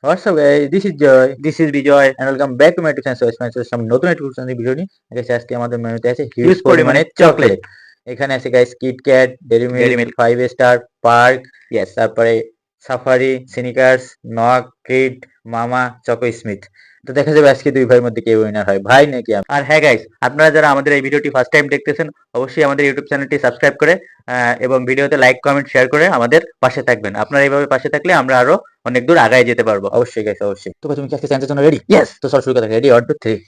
What's up guys? This is Joy. This is Bijoy and welcome back to my YouTube channel. some নতুন একটা video নিয়ে guys আজকে আমাদের মেনুতে আছে হিউজ পরিমাণে চকলেট। এখানে আছে guys KitKat, dairy milk, 5 star, park, তারপরে সাফারি, স্নিকার্স, নক, ট্রিট, মামা, চকো স্মিথ। তো দেখা যাবে আজকে দুই ভাইয়ের মধ্যে কে উইনার হয়, ভাই নাকি আমি। আর হ্যাঁ গাইস, আপনারা যারা আমাদের এই ভিডিওটি ফার্স্ট টাইম দেখতেছেন অবশ্যই আমাদের ইউটিউব চ্যানেলটি সাবস্ক্রাইব করে এবং ভিডিওতে লাইক কমেন্ট শেয়ার করে আমাদের পাশে থাকবেন। আপনারা এইভাবে পাশে থাকলে আমরা আরো অনেক দূর আগায় যেতে পারবো। অবশ্যই গাইস, অবশ্যই। তো ভাই তুমি কি আজকে চ্যালেঞ্জের জন্য রেডি? ইয়েস। তো চল শুরু করা যাক। রেডি 1 2 3।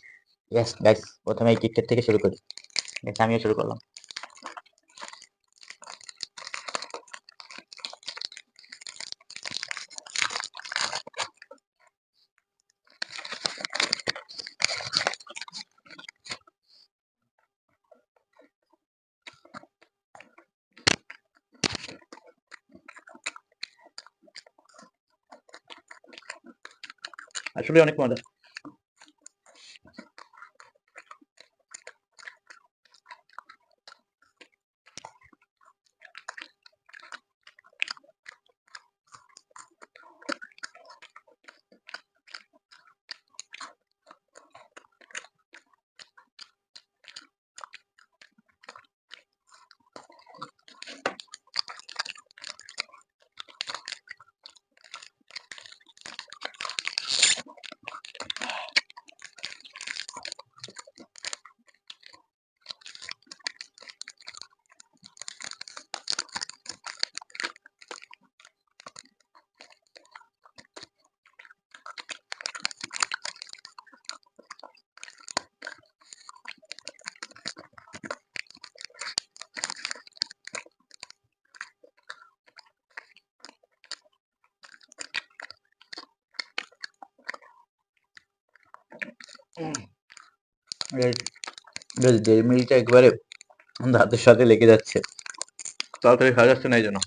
ইয়েস গাইস, প্রথমে এই কিটক্যাট থেকে শুরু করি। গাইস আমিও শুরু করলাম। আসলে অনেক মজা। ডেইরি মিল্কটা একবারে দাঁতের সাথে লেগে যাচ্ছে, তাড়াতাড়ি খাওয়া যাচ্ছে না এই জন্য।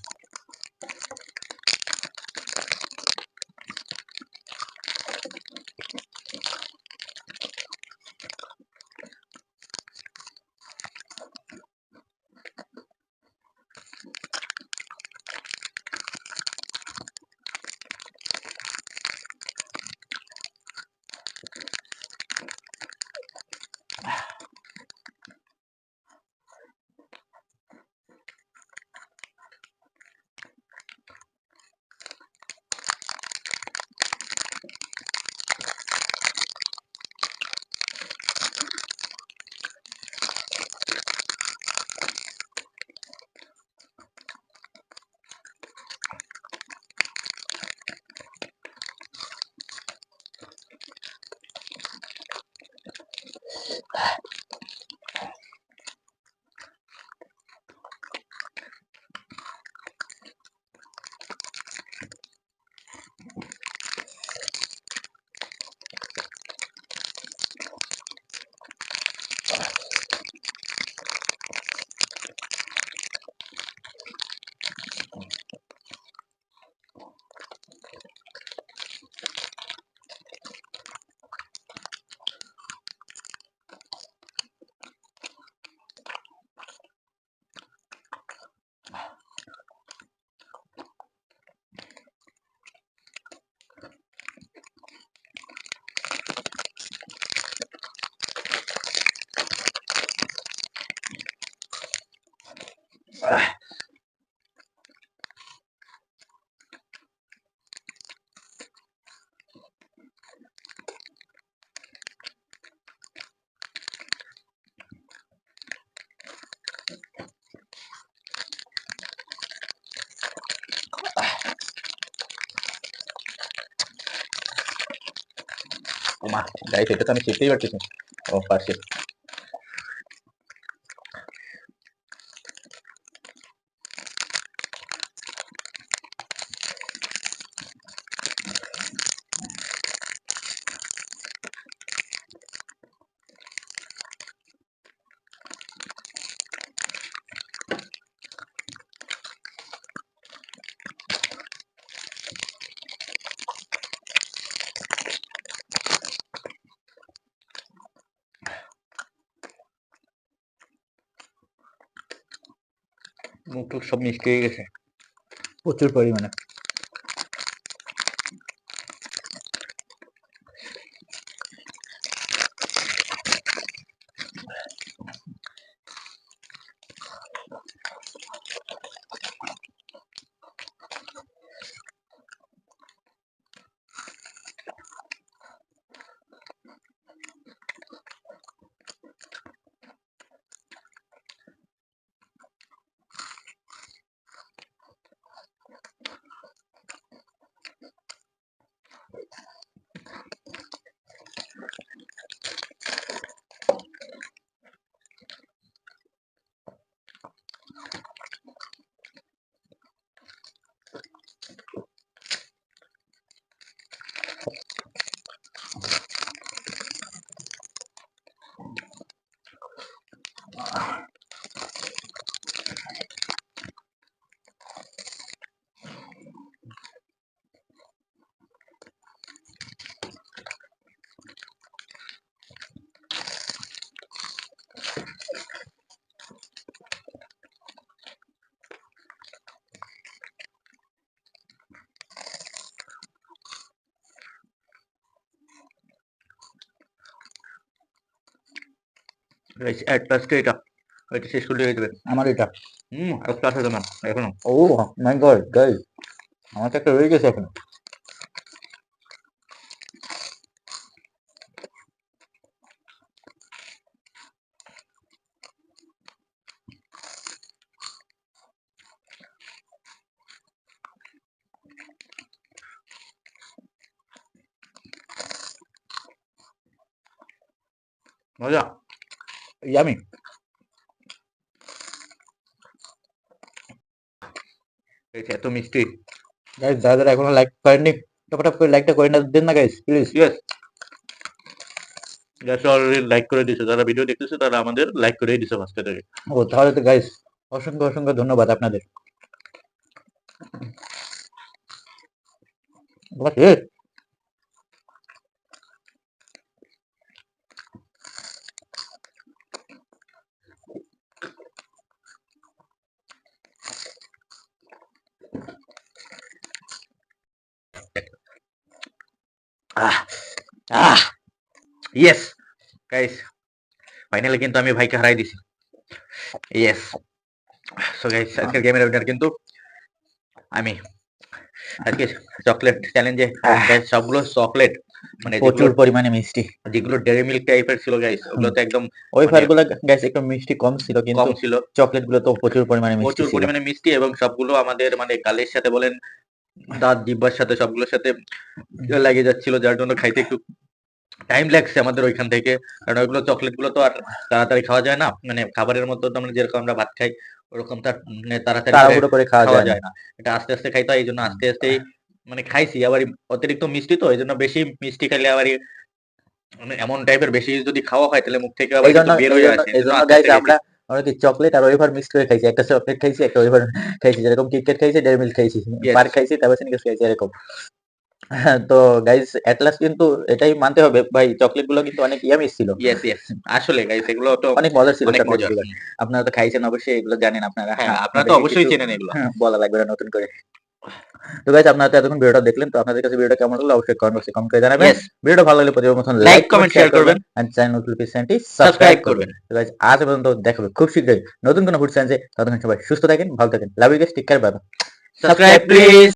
ওমা গাইস, এটা তো আমি খেতেই পারতেছি না। ও পারছি। মুখ টুক সব মিষ্টি হয়ে গেছে প্রচুর পরিমাণে। গাইস এট লাস্টে এটা শেষ করে দিয়ে দেবে আমার এটা আর ক্লাস হতো না এখনো ও মাই গড গাইস আমার তো একটা রয়ে গেছে এখন মজা ইয়ামি এত মিষ্টি গাইস যারা এখনো লাইক করেননি টপটপ করে লাইকটা করে দেন না গাইস প্লিজ ইয়েস যারা অলরেডি লাইক করে দিয়েছে যারা ভিডিও দেখতেছে তারা আমাদের লাইক করে দিয়েছে ফার্স্টে থেকে ও তাহলে তো গাইস অসংখ্য অসংখ্য ধন্যবাদ আপনাদের ইয়েস গাইস ফাইনালি কিন্তু আমি ভাইকে হারাই দিছি ইয়েস সো গাইস আজকের গেমের উইনার কিন্তু আমি আজকে চকলেট চ্যালেঞ্জে গাইস সবগুলো চকলেট মানে প্রচুর পরিমাণে মিষ্টি যেগুলো ডেয়ারি মিল্ক টাইপের ছিল গাইস ওগুলো তো একদম ওয়েফার গুলো গাইস একটু মিষ্টি কম ছিল কিন্তু কম ছিল চকলেট গুলো তো প্রচুর পরিমাণে মিষ্টি প্রচুর পরিমাণে মিষ্টি এবং সবগুলো আমাদের মানে গালের সাথে বলেন দাঁত জিহ্বার সাথে সবগুলোর সাথে লেগে যাচ্ছিল যার জন্য খাইতে একটু টাইম লাগছে আমাদের ওইখান থেকে কারণ ওইগুলো চকলেট গুলো তো আর তাড়াতাড়ি খাওয়া যায় না মানে খাবারের মতো তো আমরা যেরকম আমরা ভাত খাই ওরকম তার মানে তাড়াতাড়ি করে খাওয়া যায় না এটা আস্তে আস্তে খাইতে হয় এই জন্য আস্তে আস্তেই মানে খাইছি আবার অতিরিক্ত মিষ্টি তো এই জন্য বেশি মিষ্টি খাইলে আবার মানে এমন টাইপের বেশি যদি খাওয়া হয় তাহলে মুখ থেকে আবার কিছু বের হয়ে আসে এই জন্য গাইস আমরা কি চকলেট আর ওয়েফার মিক্স করে খাইছি একটা চকলেট খাইছি একটা ওয়েফার খাইছি যেরকম কিটক্যাট খাইছি ডেয়ারি মিল্ক খাইছি পার খাইছি তারপর সিনিকাস খাইছি এরকম তো গাইস এট লাস্ট কিন্তু এটাই মানতে হবে ভাই চকলেট গুলো কিন্তু অনেক ইয়ামি ছিল ইয়েস ইয়েস আসলে গাইস এগুলো তো অনেক মজার ছিল চকলেট আপনারা তো খাইছেন অবশ্যই এগুলো জানেন আপনারা হ্যাঁ আপনারা তো অবশ্যই চেনেন এগুলো বলা লাগবে না নতুন করে তো গাইস আপনারা তো এতক্ষণ ভিডিওটা দেখলেন তো আপনাদের কাছে ভিডিওটা কেমন লাগলো অবশ্যই কমেন্ট বক্সে কমেন্ট করে জানাবেন ভিডিওটা ভালো লাগলে প্রতিবার মতন লাইক কমেন্ট শেয়ার করবেন এন্ড চ্যানেল নোটিফিকেশনটি সাবস্ক্রাইব করবেন তো গাইস আজ পর্যন্ত দেখা হবে খুব শীঘ্রই নতুন কোনো ফুড চ্যানেলে ততক্ষণ সবাই সুস্থ থাকেন ভালো থাকেন love you guys take care bye bye subscribe please